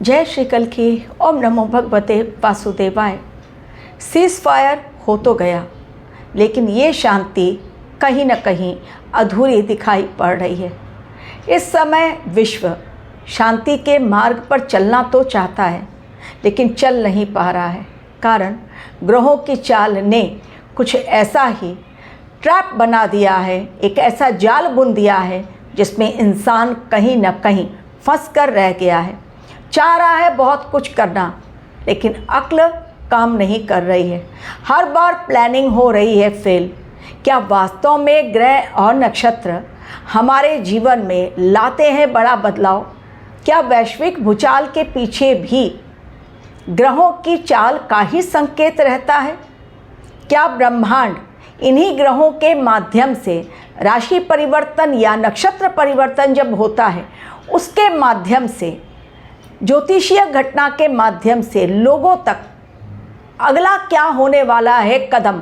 जय श्री कल की। ओम नमो भगवते वासुदेवाय। सीज फायर हो तो गया, लेकिन ये शांति कहीं न कहीं अधूरी दिखाई पड़ रही है। इस समय विश्व शांति के मार्ग पर चलना तो चाहता है, लेकिन चल नहीं पा रहा है। कारण ग्रहों की चाल ने कुछ ऐसा ही ट्रैप बना दिया है, एक ऐसा जाल बुन दिया है जिसमें इंसान कहीं न कहीं फंस कर रह गया है। चाह रहा है बहुत कुछ करना, लेकिन अक्ल काम नहीं कर रही है। हर बार प्लानिंग हो रही है फेल। क्या वास्तव में ग्रह और नक्षत्र हमारे जीवन में लाते हैं बड़ा बदलाव? क्या वैश्विक भूचाल के पीछे भी ग्रहों की चाल का ही संकेत रहता है? क्या ब्रह्मांड इन्हीं ग्रहों के माध्यम से राशि परिवर्तन या नक्षत्र परिवर्तन जब होता है, उसके माध्यम से, ज्योतिषीय घटना के माध्यम से लोगों तक अगला क्या होने वाला है कदम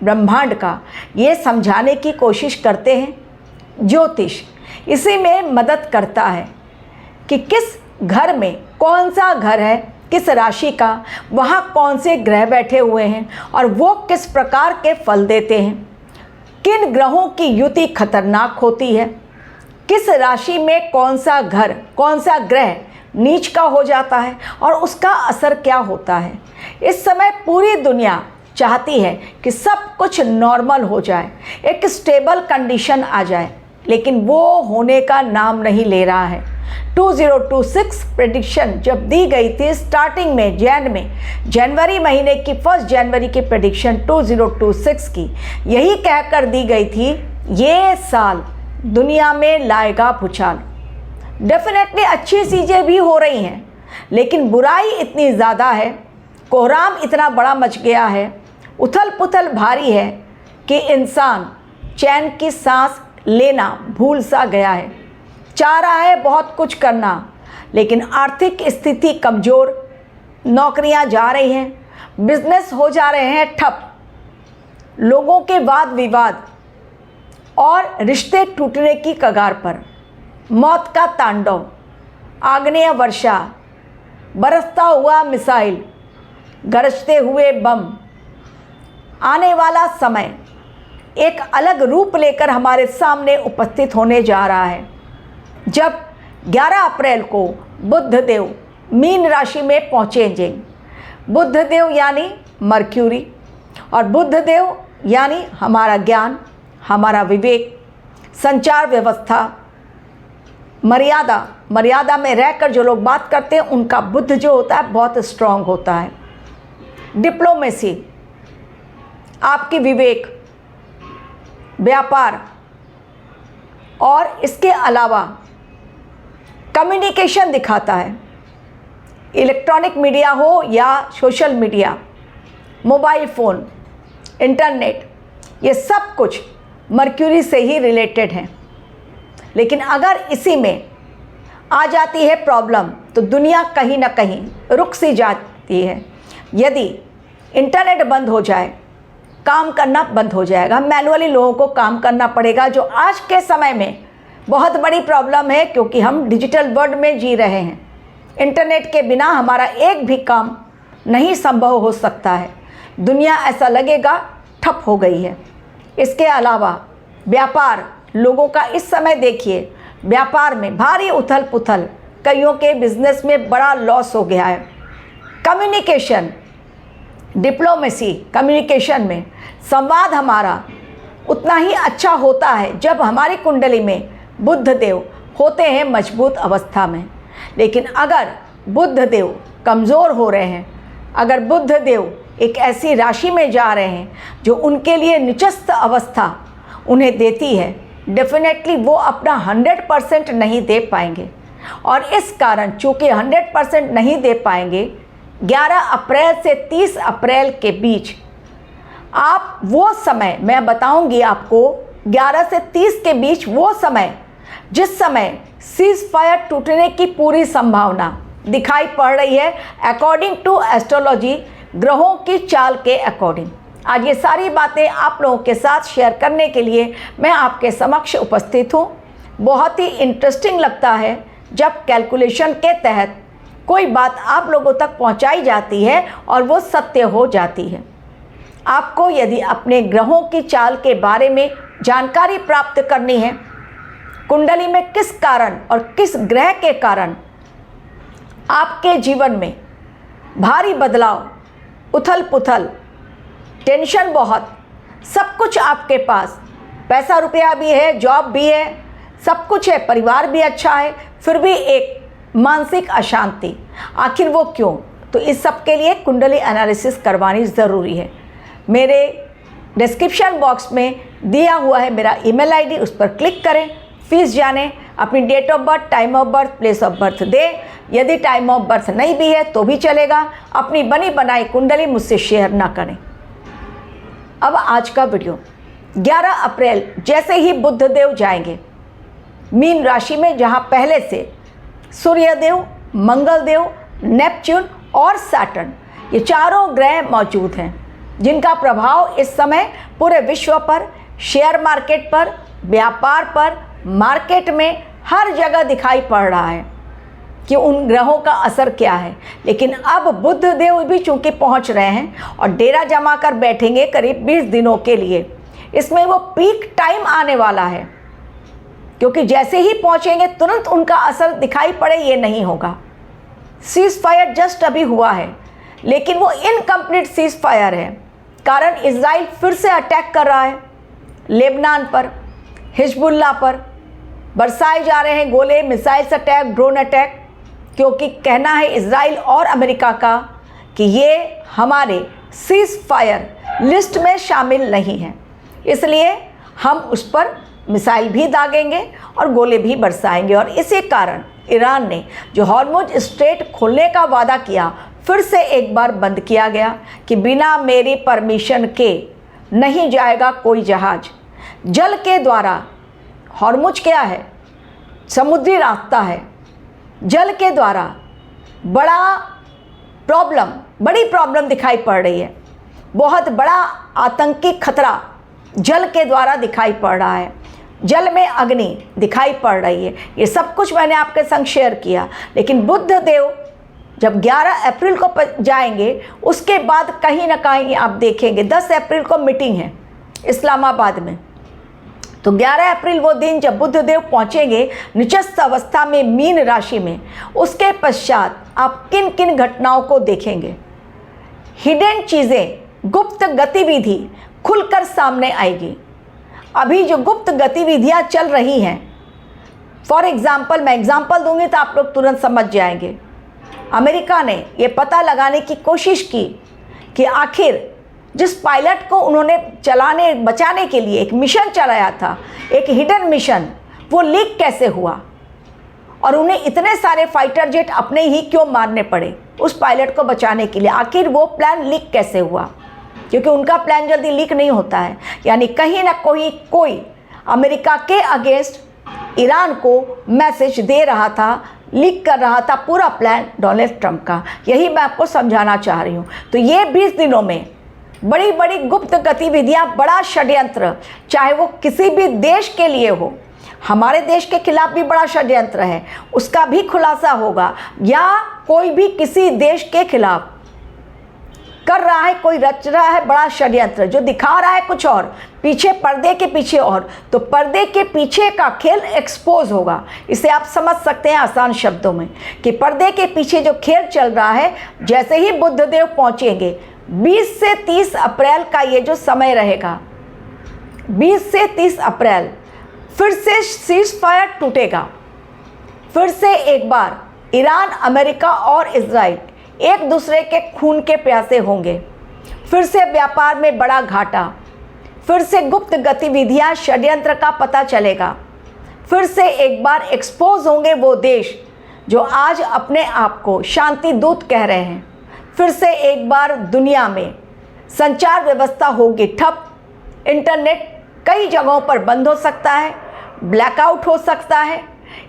ब्रह्मांड का, ये समझाने की कोशिश करते हैं। ज्योतिष इसी में मदद करता है कि किस घर में कौन सा घर है, किस राशि का, वहाँ कौन से ग्रह बैठे हुए हैं और वो किस प्रकार के फल देते हैं। किन ग्रहों की युति खतरनाक होती है, किस राशि में कौन सा घर, कौन सा ग्रह नीच का हो जाता है और उसका असर क्या होता है। इस समय पूरी दुनिया चाहती है कि सब कुछ नॉर्मल हो जाए, एक स्टेबल कंडीशन आ जाए, लेकिन वो होने का नाम नहीं ले रहा है। 2026 प्रेडिक्शन जब दी गई थी स्टार्टिंग में जनवरी महीने की 1 जनवरी की प्रेडिक्शन 2026 की, यही कहकर दी गई थी ये साल दुनिया में लाएगा भूचाल। डेफिनेटली अच्छी चीज़ें भी हो रही हैं, लेकिन बुराई इतनी ज़्यादा है, कोहराम इतना बड़ा मच गया है, उथल पुथल भारी है कि इंसान चैन की सांस लेना भूल सा गया है। चाह रहा है बहुत कुछ करना, लेकिन आर्थिक स्थिति कमज़ोर, नौकरियां जा रही हैं, बिजनेस हो जा रहे हैं ठप, लोगों के वाद विवाद और रिश्ते टूटने की कगार पर, मौत का तांडव, आग्नेय वर्षा, बरसता हुआ मिसाइल, गरजते हुए बम। आने वाला समय एक अलग रूप लेकर हमारे सामने उपस्थित होने जा रहा है, जब 11 अप्रैल को बुध देव मीन राशि में पहुँचेंगे। बुध देव यानी मर्क्यूरी, और बुध देव यानी हमारा ज्ञान, हमारा विवेक, संचार व्यवस्था, मर्यादा में रहकर जो लोग बात करते हैं उनका बुद्ध जो होता है बहुत स्ट्रांग होता है। डिप्लोमेसी, आपकी विवेक, व्यापार और इसके अलावा कम्युनिकेशन दिखाता है। इलेक्ट्रॉनिक मीडिया हो या social media, mobile phone, internet, ये सब कुछ मर्क्यूरी से ही रिलेटेड हैं। लेकिन अगर इसी में आ जाती है प्रॉब्लम तो दुनिया कहीं ना कहीं रुक सी जाती है। यदि इंटरनेट बंद हो जाए, काम करना बंद हो जाएगा, मैनुअली लोगों को काम करना पड़ेगा, जो आज के समय में बहुत बड़ी प्रॉब्लम है, क्योंकि हम डिजिटल वर्ल्ड में जी रहे हैं। इंटरनेट के बिना हमारा एक भी काम नहीं संभव हो सकता है। दुनिया ऐसा लगेगा ठप हो गई है। इसके अलावा व्यापार, लोगों का इस समय देखिए व्यापार में भारी उथल पुथल, कईयों के बिजनेस में बड़ा लॉस हो गया है। कम्युनिकेशन, डिप्लोमेसी, कम्युनिकेशन में संवाद हमारा उतना ही अच्छा होता है जब हमारी कुंडली में बुध देव होते हैं मजबूत अवस्था में। लेकिन अगर बुध देव कमज़ोर हो रहे हैं, अगर बुध देव एक ऐसी राशि में जा रहे हैं जो उनके लिए निचस्त अवस्था उन्हें देती है, डेफिनेटली वो अपना 100% नहीं दे पाएंगे। और इस कारण चूँकि 100% नहीं दे पाएंगे, 11 अप्रैल से 30 अप्रैल के बीच आप वो समय, मैं बताऊंगी आपको, 11 से 30 के बीच वो समय जिस समय सीज फायर टूटने की पूरी संभावना दिखाई पड़ रही है अकॉर्डिंग टू एस्ट्रोलॉजी, ग्रहों की चाल के अकॉर्डिंग। आज ये सारी बातें आप लोगों के साथ शेयर करने के लिए मैं आपके समक्ष उपस्थित हूँ। बहुत ही इंटरेस्टिंग लगता है जब कैलकुलेशन के तहत कोई बात आप लोगों तक पहुंचाई जाती है और वो सत्य हो जाती है। आपको यदि अपने ग्रहों की चाल के बारे में जानकारी प्राप्त करनी है, कुंडली में किस कारण और किस ग्रह के कारण आपके जीवन में भारी बदलाव, उथल पुथल, टेंशन बहुत, सब कुछ आपके पास, पैसा रुपया भी है, जॉब भी है, सब कुछ है, परिवार भी अच्छा है, फिर भी एक मानसिक अशांति, आखिर वो क्यों? तो इस सब के लिए कुंडली एनालिसिस करवानी ज़रूरी है। मेरे डिस्क्रिप्शन बॉक्स में दिया हुआ है मेरा ईमेल आईडी, उस पर क्लिक करें, फीस जानें, अपनी date of birth, time of birth, place of birth दें। यदि टाइम ऑफ बर्थ नहीं भी है तो भी चलेगा। अपनी बनी बनाई कुंडली मुझसे शेयर ना करें। अब आज का वीडियो, 11 अप्रैल जैसे ही बुध देव जाएंगे मीन राशि में, जहां पहले से सूर्यदेव, मंगल देव, नेपच्यून और सैटर्न, ये चारों ग्रह मौजूद हैं, जिनका प्रभाव इस समय पूरे विश्व पर, शेयर मार्केट पर, व्यापार पर, मार्केट में हर जगह दिखाई पड़ रहा है कि उन ग्रहों का असर क्या है। लेकिन अब बुध देव भी चूंकि पहुंच रहे हैं और डेरा जमा कर बैठेंगे करीब 20 दिनों के लिए, इसमें वो पीक टाइम आने वाला है, क्योंकि जैसे ही पहुंचेंगे तुरंत उनका असर दिखाई पड़े ये नहीं होगा। सीज फायर जस्ट अभी हुआ है, लेकिन वो इनकम्प्लीट सीज फायर है, कारण इजराइल फिर से अटैक कर रहा है लेबनान पर, हिजबुल्लाह पर बरसाए जा रहे हैं गोले, मिसाइल्स अटैक, ड्रोन अटैक, क्योंकि कहना है इजराइल और अमेरिका का कि ये हमारे सीज फायर लिस्ट में शामिल नहीं है, इसलिए हम उस पर मिसाइल भी दागेंगे और गोले भी बरसाएंगे। और इसी कारण ईरान ने जो हॉर्मुज स्ट्रेट खोलने का वादा किया, फिर से एक बार बंद किया गया कि बिना मेरी परमिशन के नहीं जाएगा कोई जहाज। जल के द्वारा, हॉर्मुज क्या है? समुद्री रास्ता है, जल के द्वारा बड़ी प्रॉब्लम दिखाई पड़ रही है। बहुत बड़ा आतंकी खतरा जल के द्वारा दिखाई पड़ रहा है, जल में अग्नि दिखाई पड़ रही है। ये सब कुछ मैंने आपके संग शेयर किया। लेकिन बुध देव जब 11 अप्रैल को जाएंगे, उसके बाद कहीं ना कहीं आप देखेंगे 10 अप्रैल को मीटिंग है इस्लामाबाद में, तो 11 अप्रैल वो दिन जब बुध देव पहुँचेंगे निचस्थ अवस्था में मीन राशि में, उसके पश्चात आप किन किन घटनाओं को देखेंगे। हिडन चीज़ें, गुप्त गतिविधि खुलकर सामने आएगी। अभी जो गुप्त गतिविधियाँ चल रही हैं, फॉर एग्ज़ाम्पल, मैं एग्ज़ाम्पल दूंगी तो आप लोग तुरंत समझ जाएंगे। अमेरिका ने ये पता लगाने की कोशिश की कि आखिर जिस पायलट को उन्होंने बचाने के लिए एक मिशन चलाया था, एक हिडन मिशन, वो लीक कैसे हुआ और उन्हें इतने सारे फाइटर जेट अपने ही क्यों मारने पड़े उस पायलट को बचाने के लिए। आखिर वो प्लान लीक कैसे हुआ? क्योंकि उनका प्लान जल्दी लीक नहीं होता है। यानी कहीं ना कोई अमेरिका के अगेंस्ट ईरान को मैसेज दे रहा था, लीक कर रहा था पूरा प्लान डोनाल्ड ट्रंप का। यही मैं आपको समझाना चाह रही हूँ। तो ये 20 दिनों में बड़ी बड़ी गुप्त गतिविधियाँ, बड़ा षड्यंत्र, चाहे वो किसी भी देश के लिए हो, हमारे देश के खिलाफ भी बड़ा षड्यंत्र है, उसका भी खुलासा होगा, या कोई भी किसी देश के खिलाफ कर रहा है, कोई रच रहा है बड़ा षड्यंत्र, जो दिखा रहा है कुछ और, पीछे पर्दे के पीछे और, तो पर्दे के पीछे का खेल एक्सपोज होगा। इसे आप समझ सकते हैं आसान शब्दों में कि पर्दे के पीछे जो खेल चल रहा है, जैसे ही बुधदेव पहुंचेंगे 20 से 30 अप्रैल का ये जो समय रहेगा, 20 से 30 अप्रैल फिर से सीज फायर टूटेगा। फिर से एक बार ईरान, अमेरिका और इजराइल एक दूसरे के खून के प्यासे होंगे। फिर से व्यापार में बड़ा घाटा, फिर से गुप्त गतिविधियां, षड्यंत्र का पता चलेगा। फिर से एक बार एक्सपोज होंगे वो देश जो आज अपने आप को शांति दूत कह रहे हैं। फिर से एक बार दुनिया में संचार व्यवस्था होगी ठप, इंटरनेट कई जगहों पर बंद हो सकता है, ब्लैकआउट हो सकता है।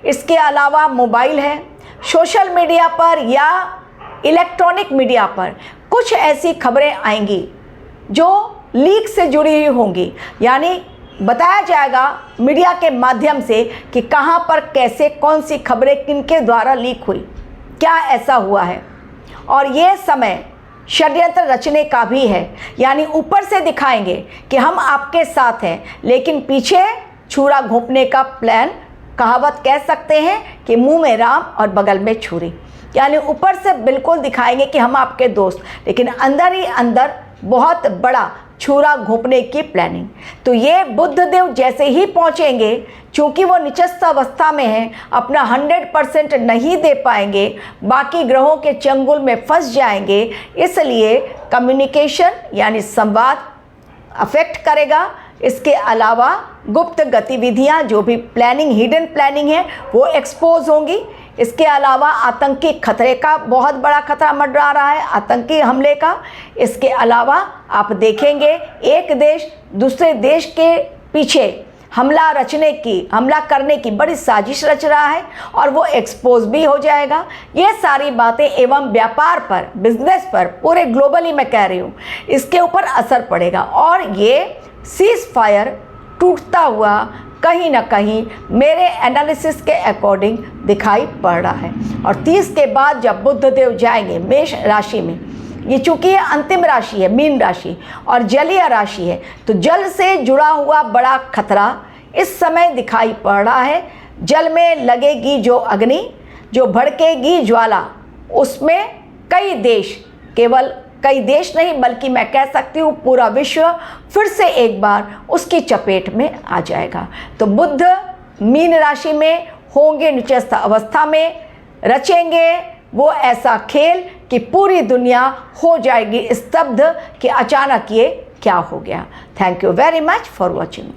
इसके अलावा मोबाइल है, सोशल मीडिया पर या इलेक्ट्रॉनिक मीडिया पर कुछ ऐसी खबरें आएंगी जो लीक से जुड़ी हुई होंगी। यानी बताया जाएगा मीडिया के माध्यम से कि कहां पर कैसे कौन सी खबरें किनके द्वारा लीक हुई। क्या ऐसा हुआ है। और ये समय षड्यंत्र रचने का भी है, यानी ऊपर से दिखाएंगे कि हम आपके साथ हैं, लेकिन पीछे छुरा घोंपने का प्लान। कहावत कह सकते हैं कि मुंह में राम और बगल में छुरी, यानी ऊपर से बिल्कुल दिखाएंगे कि हम आपके दोस्त, लेकिन अंदर ही अंदर बहुत बड़ा छुरा घोंपने की प्लानिंग। तो ये बुद्धदेव जैसे ही पहुंचेंगे, चूंकि वो निचस्थ अवस्था में हैं, अपना 100% नहीं दे पाएंगे, बाकी ग्रहों के चंगुल में फंस जाएंगे, इसलिए कम्युनिकेशन यानी संवाद अफेक्ट करेगा। इसके अलावा गुप्त गतिविधियां, जो भी प्लानिंग, हिडन प्लानिंग है, वो एक्सपोज होंगी। इसके अलावा आतंकी खतरे का बहुत बड़ा खतरा मंडरा रहा है, आतंकी हमले का। इसके अलावा आप देखेंगे एक देश दूसरे देश के पीछे हमला करने की बड़ी साजिश रच रहा है, और वो एक्सपोज भी हो जाएगा। ये सारी बातें एवं व्यापार पर, बिजनेस पर, पूरे ग्लोबली मैं कह रही हूँ, इसके ऊपर असर पड़ेगा। और ये सीज फायर टूटता हुआ कहीं ना कहीं मेरे एनालिसिस के अकॉर्डिंग दिखाई पड़ रहा है। और 30 के बाद जब बुद्धदेव जाएंगे मेष राशि में, ये चूंकि ये अंतिम राशि है, मीन राशि, और जलीय राशि है, तो जल से जुड़ा हुआ बड़ा खतरा इस समय दिखाई पड़ रहा है। जल में लगेगी जो अग्नि, जो भड़केगी ज्वाला, उसमें कई देश, केवल कई देश नहीं बल्कि मैं कह सकती हूँ पूरा विश्व फिर से एक बार उसकी चपेट में आ जाएगा। तो बुध मीन राशि में होंगे, निचस्थ अवस्था में रचेंगे वो ऐसा खेल कि पूरी दुनिया हो जाएगी स्तब्ध कि अचानक ये क्या हो गया। Thank you very much for watching.